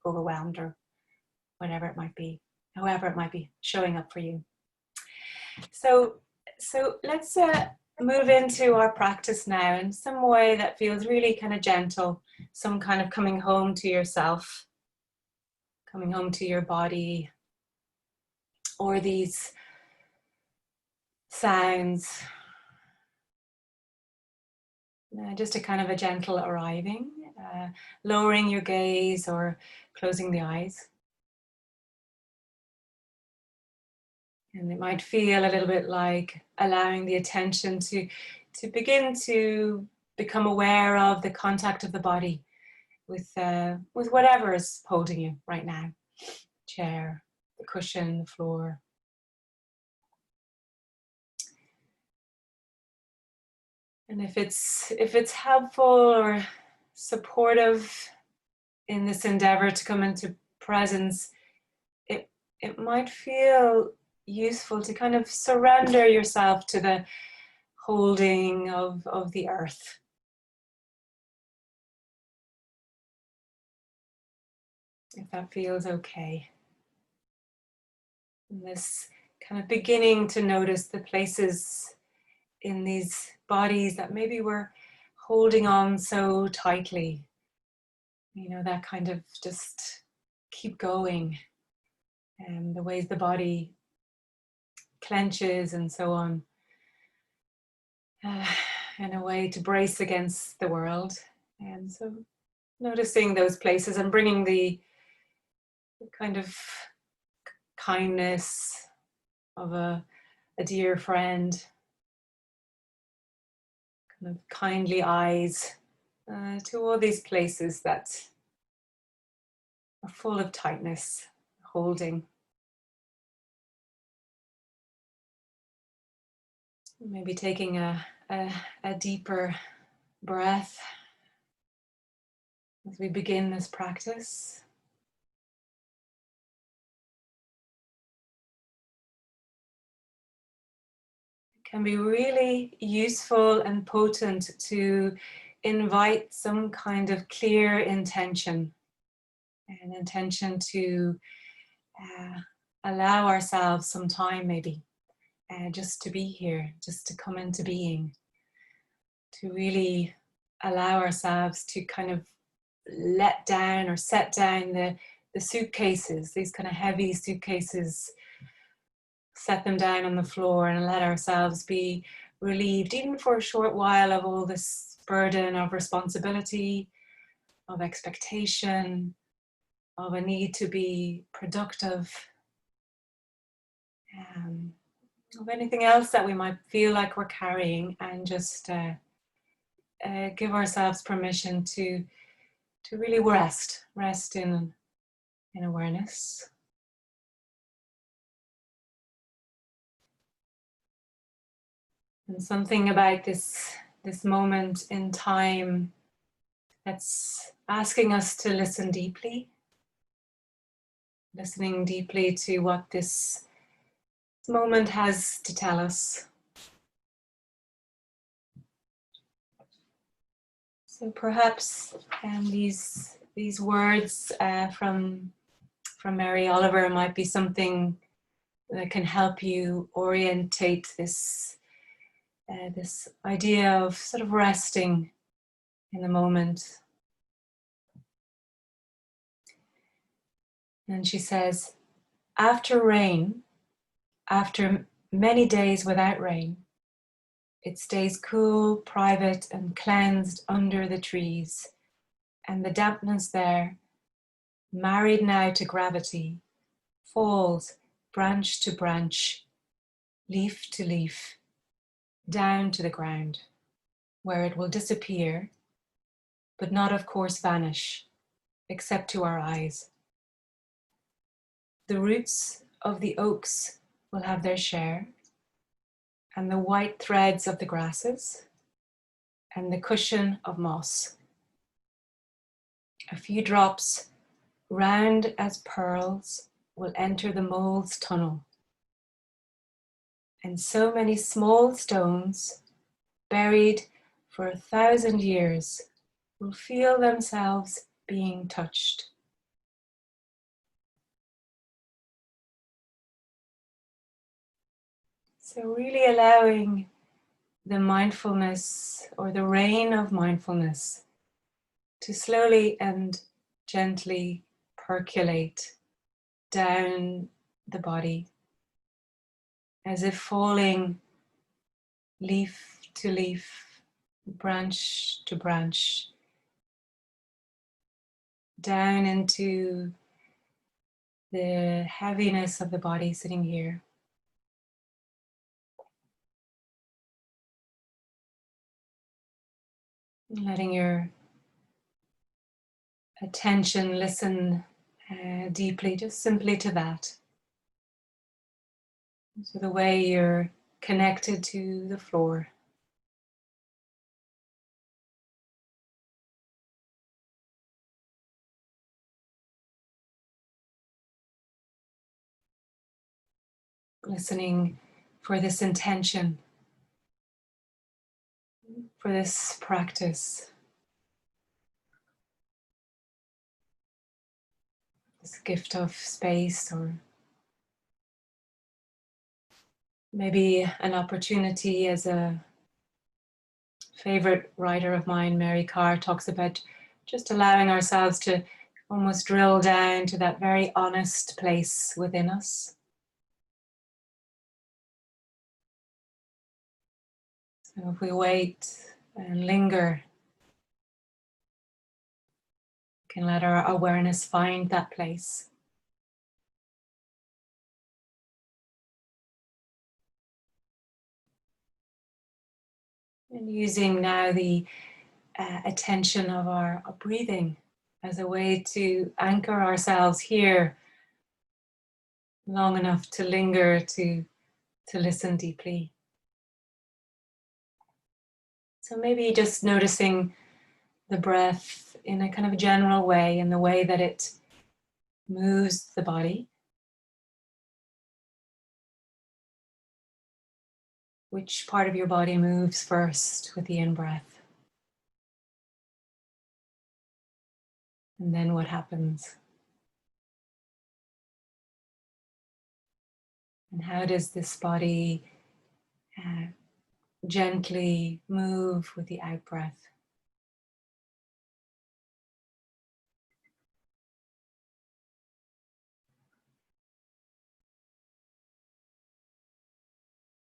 overwhelmed or whatever it might be, however it might be showing up for you. So let's move into our practice now in some way that feels really kind of gentle, some kind of coming home to yourself, coming home to your body, or these sounds, just a kind of a gentle arriving, lowering your gaze or closing the eyes. And it might feel a little bit like allowing the attention to begin to become aware of the contact of the body with whatever is holding you right now. Chair, the cushion, the floor. And if it's helpful or supportive in this endeavor to come into presence, it might feel useful to kind of surrender yourself to the holding of the earth. If that feels okay. And this kind of beginning to notice the places in these bodies that maybe we're holding on so tightly. You know, that kind of just keep going. And the ways the body clenches and so on, in a way to brace against the world. And so noticing those places and bringing the kind of kindness of a dear friend, kind of kindly eyes to all these places that are full of tightness, holding. Maybe taking a deeper breath as we begin this practice. It can be really useful and potent to invite some kind of clear intention, an intention to allow ourselves some time maybe. Just to be here, just to come into being, to really allow ourselves to kind of let down or set down the suitcases, these kind of heavy suitcases, set them down on the floor and let ourselves be relieved, even for a short while, of all this burden of responsibility, of expectation, of a need to be productive. Of anything else that we might feel like we're carrying, and just give ourselves permission to really rest in awareness. And something about this moment in time that's asking us to listen deeply, listening deeply to what this moment has to tell us. So perhaps these words from Mary Oliver might be something that can help you orientate this idea of sort of resting in the moment. And she says, after rain, after many days without rain, it stays cool, private, and cleansed under the trees, and the dampness there, married now to gravity, falls branch to branch, leaf to leaf, down to the ground, where it will disappear, but not of course vanish, except to our eyes. The roots of the oaks will have their share, and the white threads of the grasses, and the cushion of moss. A few drops, round as pearls, will enter the mole's tunnel. And so many small stones, buried for 1,000 years, will feel themselves being touched, So really allowing the mindfulness or the rain of mindfulness to slowly and gently percolate down the body, as if falling leaf to leaf, branch to branch, down into the heaviness of the body sitting here. Letting your attention listen deeply, just simply to that. So the way you're connected to the floor. Listening for this intention, for this practice, this gift of space, or maybe an opportunity. As a favorite writer of mine, Mary Carr, talks about just allowing ourselves to almost drill down to that very honest place within us. So if we wait and linger, we can let our awareness find that place. And using now the attention of our breathing as a way to anchor ourselves here long enough to linger, to listen deeply. So maybe just noticing the breath in a kind of general way, in the way that it moves the body. Which part of your body moves first with the in-breath? And then what happens? And how does this body gently move with the out-breath?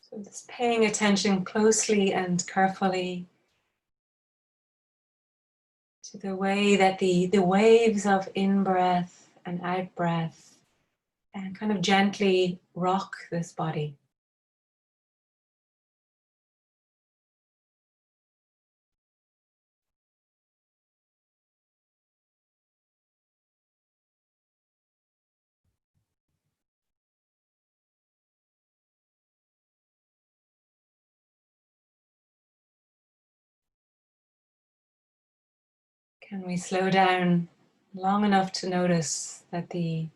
So just paying attention closely and carefully to the way that the waves of in-breath and out-breath and kind of gently rock this body. Can we slow down long enough to notice that the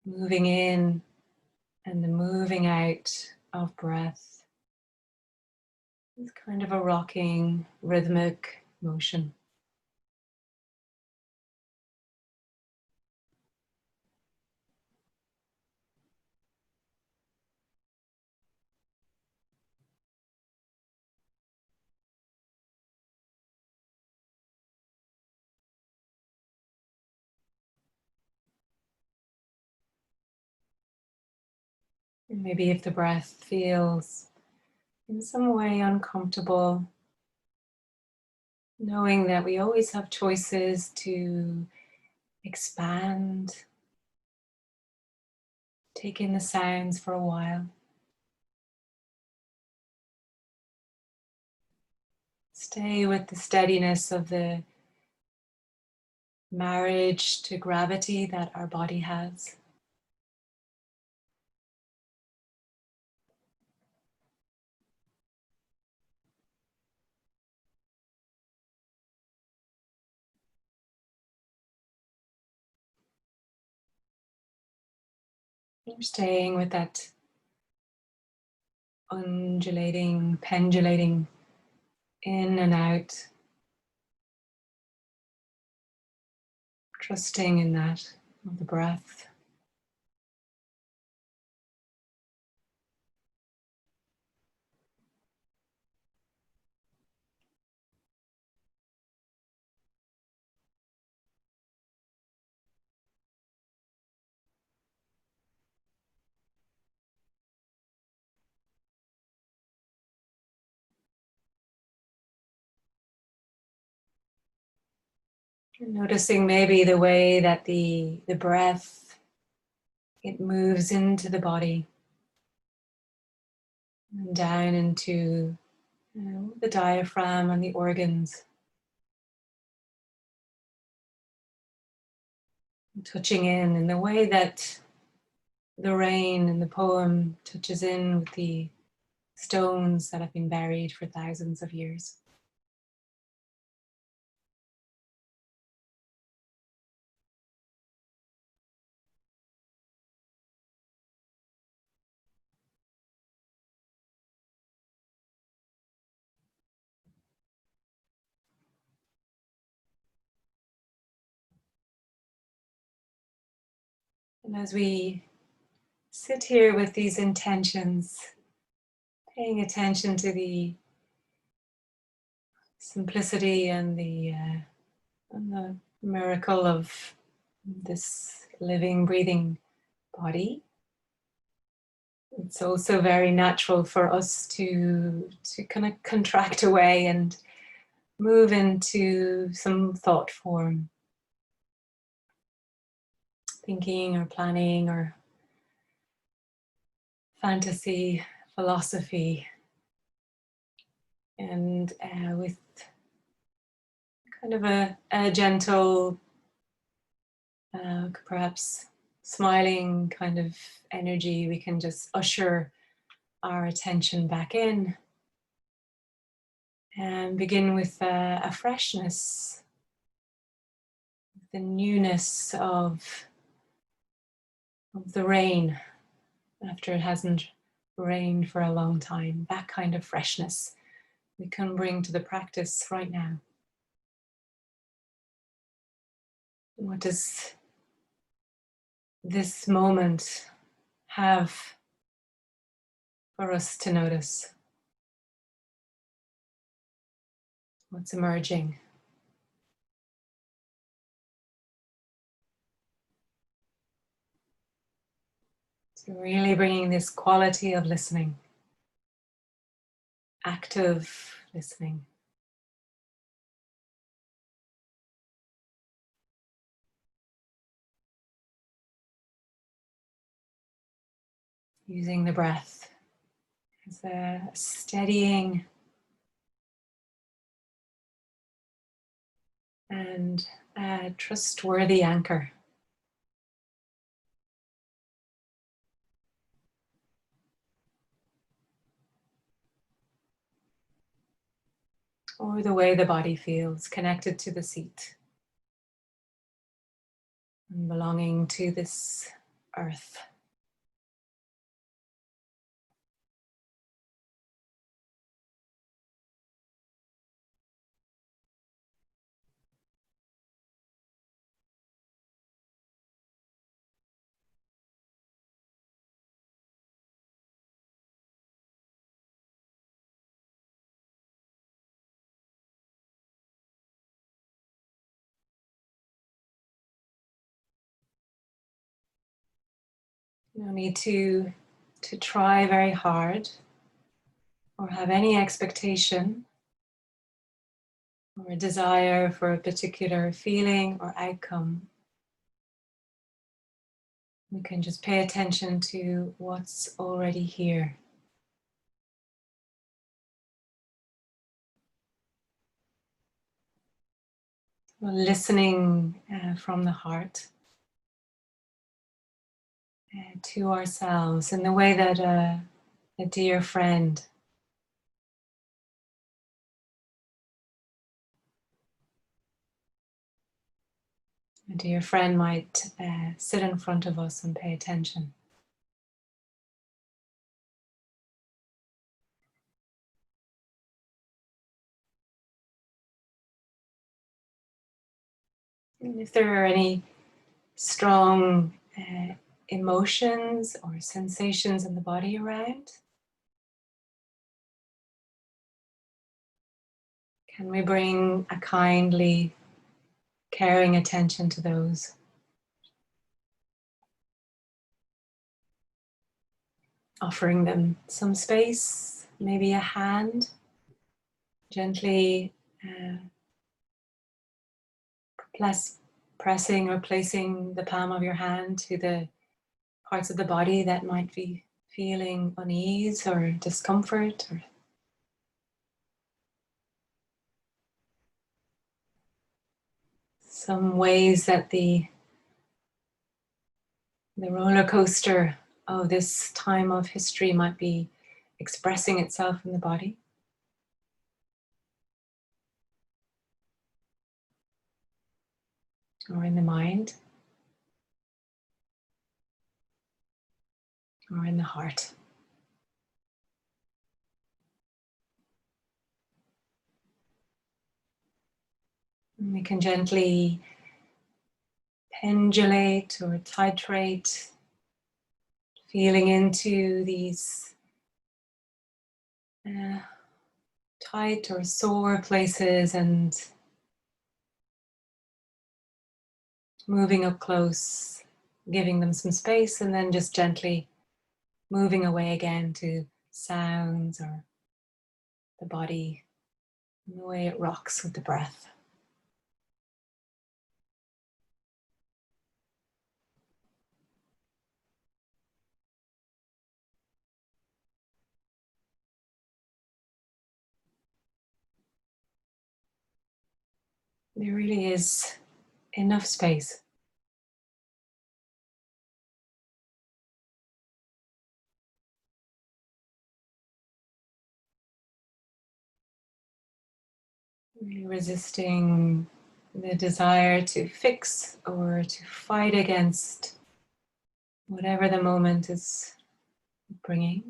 moving in and the moving out of breath is kind of a rocking, rhythmic motion? And maybe if the breath feels in some way uncomfortable, knowing that we always have choices to expand, take in the sounds for a while. Stay with the steadiness of the marriage to gravity that our body has. We're staying with that undulating, pendulating in and out, trusting in that of the breath. Noticing maybe the way that the breath, it moves into the body and down into the diaphragm and the organs. Touching in the way that the rain in the poem touches in with the stones that have been buried for thousands of years. And as we sit here with these intentions, paying attention to the simplicity and the miracle of this living, breathing body, it's also very natural for us to kind of contract away and move into some thought form, thinking or planning or fantasy, philosophy, and with kind of a gentle, perhaps smiling kind of energy, we can just usher our attention back in and begin with a freshness, the newness of the rain after it hasn't rained for a long time. That kind of freshness we can bring to the practice right now. What does this moment have for us to notice? What's emerging? So really bringing this quality of listening, active listening. Using the breath as a steadying and a trustworthy anchor. Or the way the body feels connected to the seat and belonging to this earth. No need to try very hard or have any expectation or a desire for a particular feeling or outcome. We can just pay attention to what's already here. Listening from the heart to ourselves in the way that a dear friend might sit in front of us and pay attention. And if there are any strong emotions or sensations in the body around, can we bring a kindly, caring attention to those? Offering them some space, maybe a hand, gently Plus, pressing or placing the palm of your hand to the parts of the body that might be feeling unease or discomfort, or some ways that the roller coaster of this time of history might be expressing itself in the body. Or in the mind. Or in the heart. And we can gently pendulate or titrate, feeling into these tight or sore places and moving up close, giving them some space, and then just gently moving away again to sounds or the body and the way it rocks with the breath. There really is enough space. Really resisting the desire to fix or to fight against whatever the moment is bringing.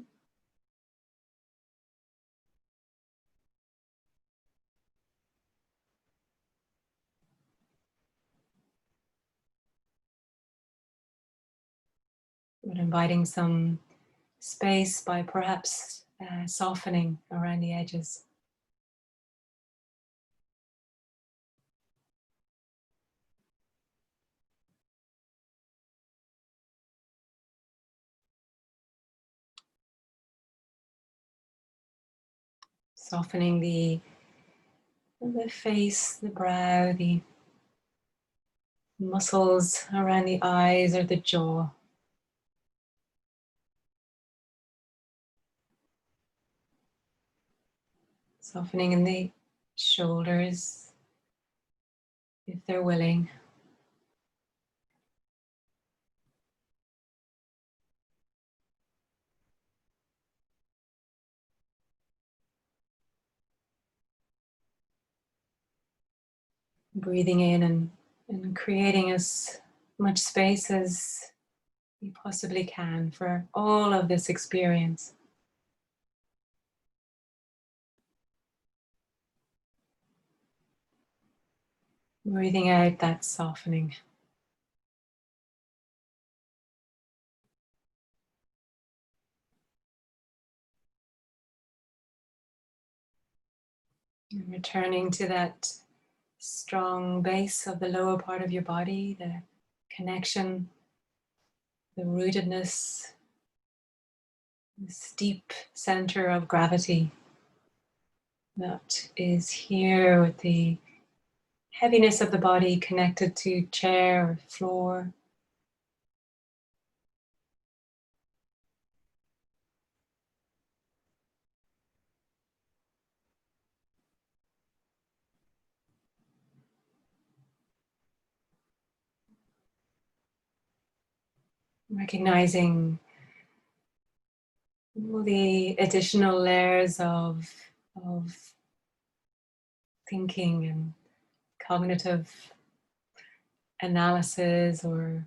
But inviting some space by perhaps softening around the edges. Softening the face, the brow, the muscles around the eyes or the jaw. Softening in the shoulders, if they're willing. Breathing in and creating as much space as you possibly can for all of this experience. Breathing out that softening. And returning to that strong base of the lower part of your body, the connection, the rootedness, this deep center of gravity that is here with the heaviness of the body connected to chair or floor. Recognizing all the additional layers of thinking and cognitive analysis or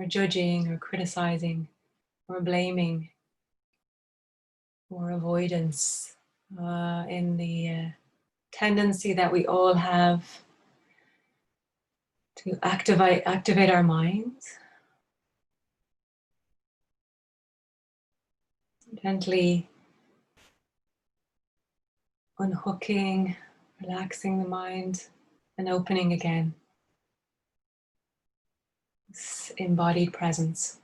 judging or criticizing or blaming or avoidance in the tendency that we all have to activate our minds. Gently unhooking, relaxing the mind and opening again. This embodied presence.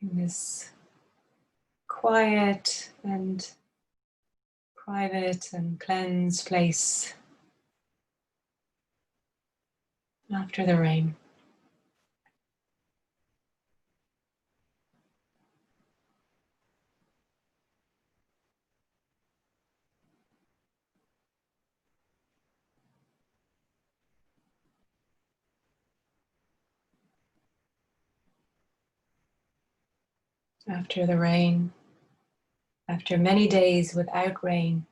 in this quiet and private and cleansed place after the rain. After the rain, after many days without rain,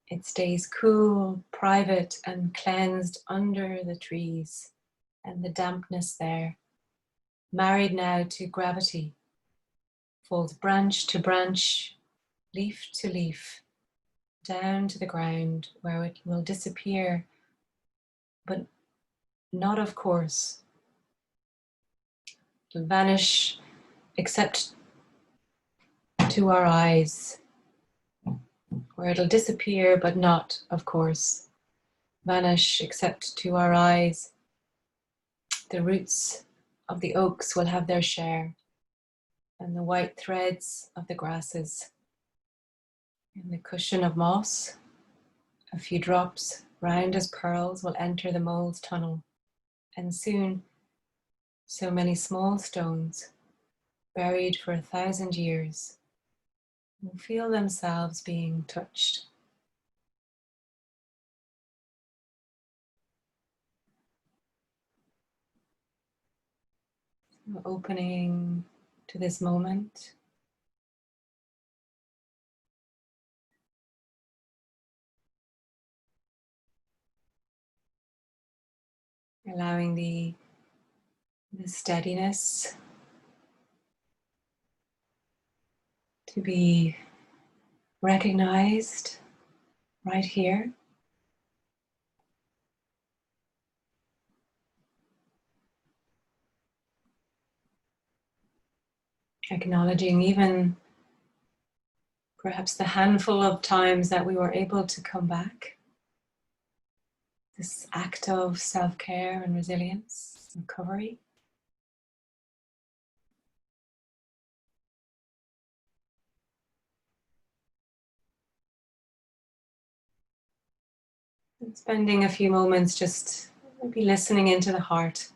it stays cool, private, and cleansed under the trees and the dampness there, married now to gravity, falls branch to branch, leaf to leaf, down to the ground where it will disappear, but not of course. It will vanish except to our eyes, where it'll disappear, but not, of course, vanish except to our eyes. The roots of the oaks will have their share, and the white threads of the grasses. And the cushion of moss, a few drops, round as pearls, will enter the mole's tunnel, and soon so many small stones, buried for 1,000 years, will feel themselves being touched. Opening to this moment, allowing the steadiness to be recognized right here. Acknowledging even perhaps the handful of times that we were able to come back. This act of self-care and resilience, recovery. And spending a few moments just maybe listening into the heart.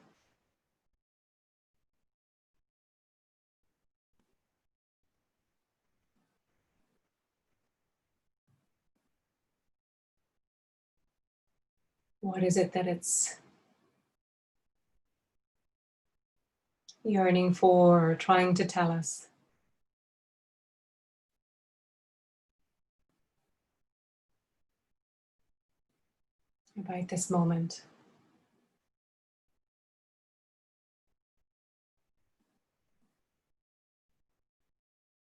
What is it that it's yearning for or trying to tell us? About this moment.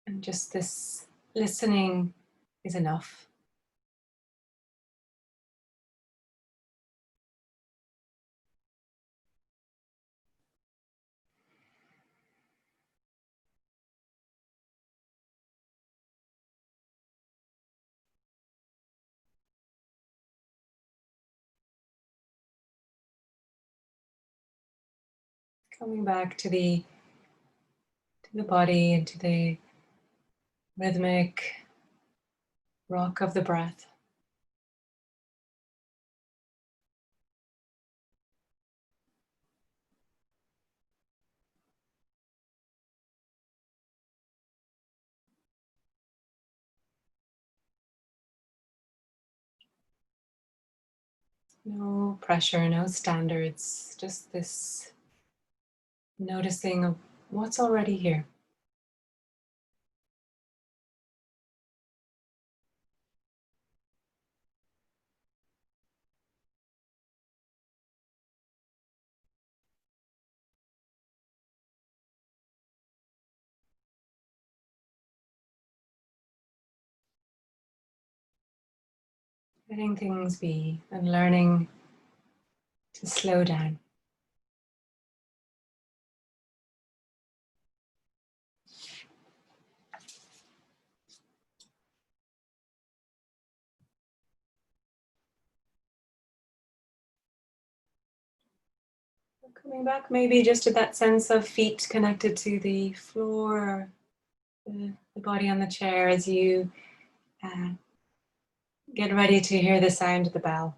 And just this listening is enough. Coming back to the body and to the rhythmic rock of the breath. No pressure, no standards, just this noticing of what's already here. Letting things be and learning to slow down. Coming back maybe just to that sense of feet connected to the floor, the body on the chair as you get ready to hear the sound of the bell.